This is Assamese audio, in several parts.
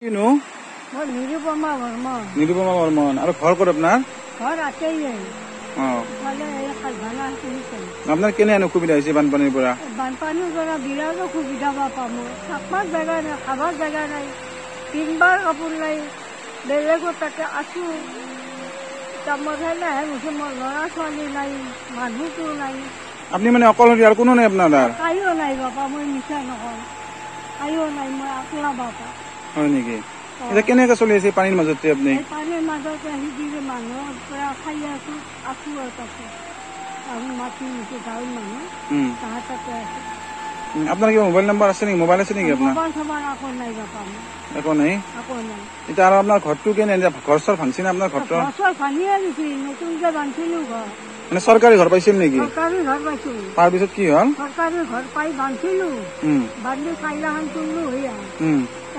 কিনো মই নিৰুপমা বৰ্মন। নিৰুপমা বৰ্মন আৰু ঘৰ ক'ত আপোনাৰ? ঘৰ আছেই অঁ ইফালে এই খালভাঙা শুনিছে। আপোনাৰ কেনে অসুবিধা হৈছে বানপানীৰ পৰা? বানপানীৰ পৰা বিৰাট অসুবিধা পাওঁ মই। থাকবাৰ জেগা নাই, খাবাৰ জেগা নাই, পিন্ধিবাৰ কাপোৰ নাই, বেলেগৰ তাতে আছোঁ। এতিয়া মই লাহে গৈছোঁ, মোৰ ল'ৰা ছোৱালী নাই, মানুহটো নাই। আপুনি মানে অকলশৰীয়া আৰু কোনো নাই আপোনাৰ তাত? কাইও নাই বাপা, মই মিছা নকওঁ, কাইও নাই, মই আকলা বাপা। হয় নেকি? এতিয়া কেনেকৈ চলি আছে পানীৰ মাজতে আপুনি? পানীৰ মাজতে শিকিলে মানুহৰ পৰা খাই আছোঁ আৰু তাতে আমি মাতি নিছোঁ গাঁৱৰ মানুহ তাহাৰ তাতে আছোঁ। আপোনাৰ কিবা মোবাইল নম্বৰ আছে নেকি? মোবাইল আছে নেকি আপোনাৰ? মোবাইল চবাইল আকৌ নাই বাপা, একো নাই। আকৌ নাই। এতিয়া আৰু আপোনাৰ ঘৰটো কেনে? ঘৰ চৰ ভাঙছি না আপোনাৰ ঘৰটো? ঘৰ চৰ ভাঙিয়ে দিছিল, নতুনকে বান্ধিছিলোঁ ঘৰ। মানে চৰকাৰী ঘৰ পাইছিল নেকি? চৰকাৰী ঘৰ পাইছোঁ। তাৰপিছত কি হ'ল? চৰকাৰী ঘৰ পাই বান্ধিছিলোঁ, বান্ধি চাইলাখান তুলিলোঁ সেয়া।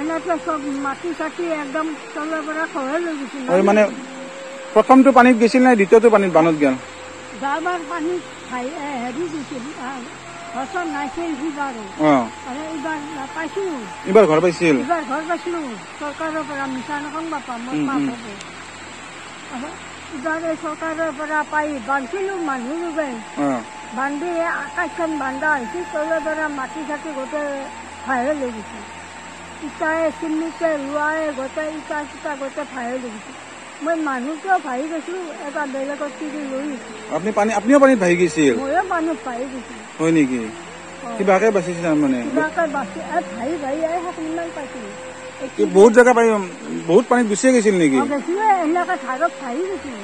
এনেকে চব মাটি চাটি একদম তলৰ পৰা খহাই লৈ গৈছিল। আৰু মানে প্ৰথমটো পানীত গৈছিল নে দ্বিতীয়টো পানীত বানত গেল? যাবাৰ পানীত হেৰি দিছিল, ঘৰ নাছিল সিবাৰো। আৰু এইবাৰ পাইছোঁ। এইবাৰ ঘৰ পাইছিল? এইবাৰ ঘৰ পাইছিলোঁ চৰকাৰৰ পৰা, মিছা নকওঁ বাপা, মই পাপ হ'ব। এইবাৰ এই চৰকাৰৰ পৰা পাই বান্ধিছিলোঁ মানুহ লোকে, বান্ধি আকাশখন বান্ধা হৈছিল, তলৰ পৰা মাটি চাটি গোটেই ভাহে লৈ গৈছিল। ইটাই চিমিতে ৰোৱাই গোটেই ইটা চিটা গোটেই ভাহে লৈ গৈছিল। মই মানুহটোও ভাহি গৈছোঁ, এটা বেলেগত কিনি লৈ গৈছোঁ। আপুনিও পানীত ভাহি গৈছিল? ময়ো পানীত ভাহি গৈছোঁ। হয় নেকি? কিবাকে বাচিছে তাৰমানে? কিবাকে বাচি ভাহি ভাহি ইমান পাইছিলোঁ। বহুত জেগা পাই, বহুত পানীত গুচিয়ে গৈছিল নেকি? বেছিয়ে এনেকে ধাৰত ভাহি গৈছিল।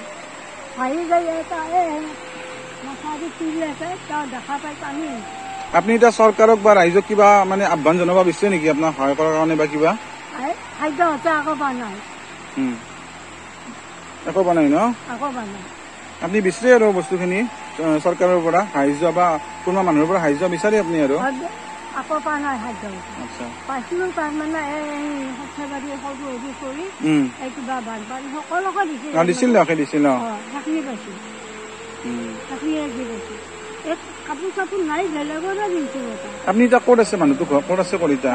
ভাহি যাই এটা মথাউৰি তুলি আছে, তেওঁ দেখা পাই পানী। আপুনি এতিয়া চৰকাৰক বা ৰাইজক কিবা মানে আহ্বান জনাব বিচাৰে নেকি আপোনাক সহায় কৰাৰ কাৰণে বা কিবা? খাদ্য হতে আকৌ বানাই, একো পোৱা নাই ন? আকৌ বানাই। আপুনি বিচাৰে আৰু বস্তুখিনি চৰকাৰৰ পৰা সাহায্য বা কোনোবা মানুহৰ পৰা সাহায্য বিচাৰে আপুনি আৰু? আকৌ পোৱা নাই খাদ্য। পাইছিলোঁ তাৰমানে এই সৰ্থেবাৰী সৰু হেৰি কৰি এই কিবা বানপানী সকলোকে দিছিল। দিছিল সেইখিনি পাইছোঁ, সেইখিনিয়ে দি পাইছোঁ। এই কাপোৰ চাপোৰ নাই, বেলেগৰে দিছোঁ। আপুনি এতিয়া ক'ত আছে? মানুহটো ঘৰ ক'ত আছে? ক'ত এতিয়া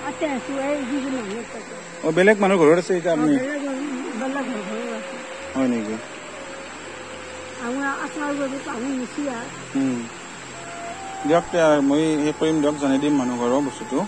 আছে আছোঁ, এই যিটো মানুহ তাতে। বেলেগ মানুহ ঘৰত আছে এতিয়া আপুনি? বেলেগ ঘৰত আছে। হয় নেকি? আমাৰ আচাৰ যদি পানী নিচিয়া দিয়ক, মই সেই কৰিম দিয়ক, জনাই দিম মানুহ ঘৰৰ বস্তুটো।